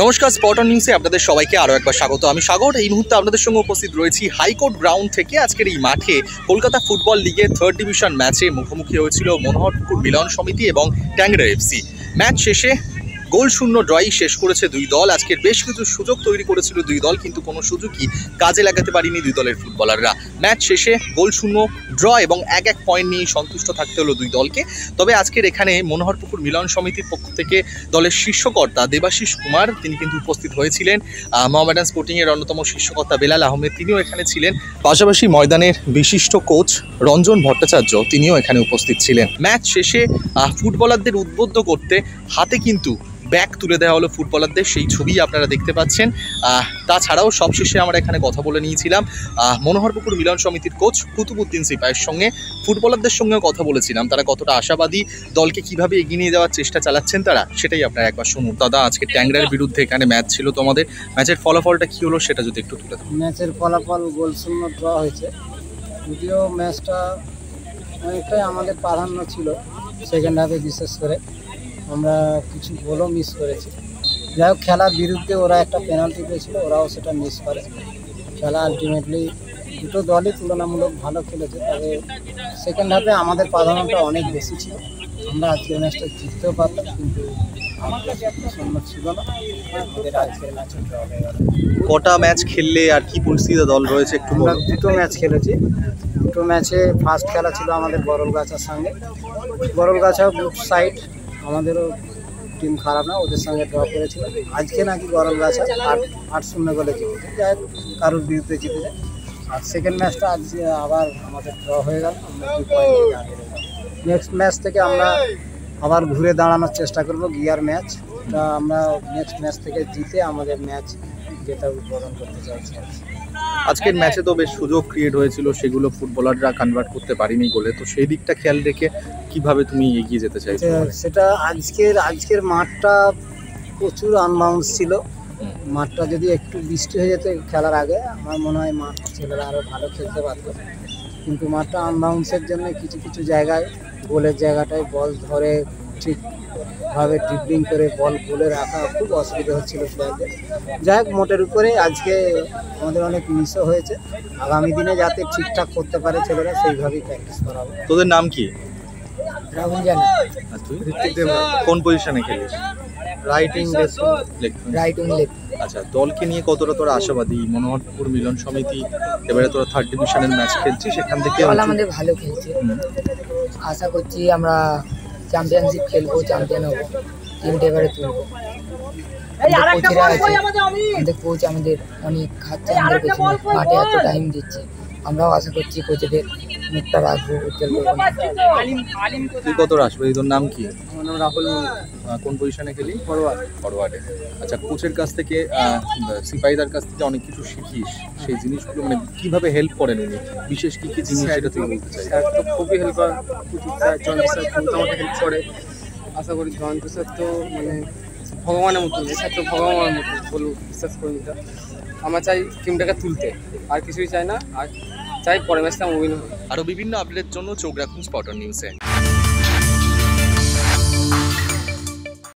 নমস্কার, স্পটন নিউজে আপনাদের সবাইকে আরও একবার স্বাগত। আমি সাগর। এই মুহূর্তে আপনাদের সঙ্গে উপস্থিত রয়েছি হাইকোর্ট গ্রাউন্ড থেকে। আজকের এই মাঠে কলকাতা ফুটবল লিগের 3rd ডিভিশন ম্যাচে মুখোমুখি হয়েছিল মনোহরপুকুর মিলন সমিতি এবং ট্যাংরা এফসি। ম্যাচ শেষে গোল শূন্য ড্রই শেষ করেছে দুই দল। আজকের বেশ কিছু সুযোগ তৈরি করেছিল দুই দল, কিন্তু কোনো সুযোগই কাজে লাগাতে পারেনি দুই দলের ফুটবলাররা। ম্যাচ শেষে গোল শূন্য ড্র এবং এক পয়েন্ট নিয়ে সন্তুষ্ট থাকতে হলো দুই দলকে। তবে আজকের এখানে মনোহরপুকুর মিলন সমিতির পক্ষ থেকে দলের শীর্ষকর্তা দেবাশিস কুমার তিনি কিন্তু উপস্থিত হয়েছিলেন। মোহামেডান স্পোর্টিংয়ের অন্যতম শীর্ষকর্তা বেলাল আহমেদ তিনিও এখানে ছিলেন। পাশাপাশি ময়দানের বিশিষ্ট কোচ রঞ্জন ভট্টাচার্য তিনিও এখানে উপস্থিত ছিলেন। ম্যাচ শেষে ফুটবলারদের উদ্বুদ্ধ করতে হাতে কিন্তু ব্যাগ তুলে দেওয়া হলো ফুটবলারদের, সেই ছবি আপনারা দেখতে পাচ্ছেন। তাছাড়াও সবশেষে আমরা এখানে কথা বলে নিয়েছিলাম মনোহরপুকুর মিলন সমিতির কোচ কুতুবুদ্দিন সিপাইয়ের সঙ্গে। ফুটবলারদের সঙ্গেও কথা বলেছিলাম, তারা কতটা আশাবাদী, দলকে কিভাবে এগিয়ে নিয়ে যাওয়ার চেষ্টা চালাচ্ছেন তারা, সেটাই আপনারা একবার শুনুন। দাদা, আজকে ট্যাংরার বিরুদ্ধে এখানে ম্যাচ ছিল তোমাদের, ম্যাচের ফলাফলটা কী হলো সেটা যদি একটু তুলে দেবো। ম্যাচের ফলাফল গোল শূন্য ড্র হয়েছে। যদিও ম্যাচটা অনেকটাই আমাদের প্রাধান্য ছিল সেকেন্ড হাফে, বিশেষ করে আমরা কিছু গোলও মিস করেছি। যাই হোক, খেলার বিরুদ্ধে ওরা একটা পেনাল্টি পেয়েছিল, ওরাও সেটা মিস করে। খেলা আলটিমেটলি দুটো দলই তুলনামূলক ভালো খেলেছে, তবে সেকেন্ড হাফে আমাদের প্রাধান্যটা অনেক বেশি ছিল। আমরা আজকের ম্যাচটা জিততেও পারতাম, কিন্তু সম্ভব ছিল না। আমাদের আজকের ম্যাচে ড্র হয়ে গেল। কটা ম্যাচ খেললে আর কি পরিস্থিতিতে দল রয়েছে একটু? আমরা দুটো ম্যাচ খেলেছি। দুটো ম্যাচে ফার্স্ট খেলা ছিল আমাদের বরলগাছার সঙ্গে। বরলগাছা বুট সাইড, আমাদেরও টিম খারাপ না, ওদের সঙ্গে ড্র করেছিল। আজকে নাকি বরলগাছা 8-0 গোলে জিতেছে, যাই হোক কারোর বিরুদ্ধে জিতেছে। আর সেকেন্ড ম্যাচটা আজকে আবার আমাদের ড্র হয়ে গেল, আমরা 2 পয়েন্ট আগে। নেক্সট ম্যাচ থেকে আমরা আবার ঘুরে দাঁড়ানোর চেষ্টা করব গিয়ার ম্যাচ। তা আমরা নেক্সট ম্যাচ থেকে জিতে আমাদের ম্যাচ যেটা উদ্বোধন করতে চাইছি। আজকের ম্যাচে তো বেশ সুযোগ ক্রিয়েট হয়েছিল, সেগুলো ফুটবলাররা কনভার্ট করতে পারেনি বলে, তো সেই দিকটা খেয়াল রেখে কিভাবে তুমি এগিয়ে যেতে চাইছো? সেটা আজকের মাঠটা প্রচুর আনবাউন্স ছিল। মাঠটা যদি একটু বৃষ্টি হয়ে যেত খেলার আগে, আমার মনে হয় মাঠ ছেলেরা আরও ভালো খেলতে পারত। কিন্তু মাঠটা আনবাউন্সের জন্য কিছু কিছু জায়গায় গোলের জায়গাটায় বল ধরে ঠিকভাবে ড্রিবলিং করে বল গোলে রাখা খুব অসুবিধা হচ্ছিল প্লেয়ারদের। যাই হোক, মোটের উপরে আজকে আমাদের অনেক মিসও হয়েছে। আগামী দিনে যাতে ঠিকঠাক করতে পারে ছেলেরা, সেইভাবেই প্র্যাকটিস করাবো। তোদের নাম কি? রাহুল জানি। আর তুই? কোন পজিশনে খেলিস? Writing leg. আচ্ছা, দলকে নিয়ে কতটা তোরা আশাবাদী? মনোহরপুকুর মিলন সমিতি এবারে তোরা 3rd ডিভিশনের ম্যাচ খেলছিস, সেখান থেকে আমাদের ভালো খেলছে। আশা করছি আমরা চ্যাম্পিয়নশিপ খেলবো, চ্যাম্পিয়ন হবো, টিমটা এবারে তুলবো। আমাদের কোচ আমাদের অনেক খাচ্ছে, আমাদের পেছনে মাঠে এত টাইম দিচ্ছে। আমরাও আশা করছি কোচেদের মুখটা রাখবো, উজ্জ্বল করবো। তুই কত আসবে? তোর নাম কি? আমার নাম রাহুল। কোন পজিশনে খেলি? ফরওয়ার্ডে। আচ্ছা, কোচের কাছ থেকে সিপাহীদার কাছ থেকে অনেক কিছু শিখিস, সেই জিনিসগুলো মানে কিভাবে হেল্প করেন উনি, বিশেষ কি কি জিনিস সেটা তুই বলতে চাই? স্যার তো খুবই হেল্প করে, জয়ন্ত স্যার আমাকে হেল্প করে। আশা করি জয়ন্ত স্যার তো মানে ভগবানের মতো, স্যার তো ভগবানের মতো বলবো, বিশ্বাস করি। আমরা চাই টিমটাকে তুলতে, আর কিছুই চাই না। আর চাই পরের ম্যাচটা উইন হবে। আরও বিভিন্ন আপডেটের জন্য চোখ রাখুন স্পটন নিউজে।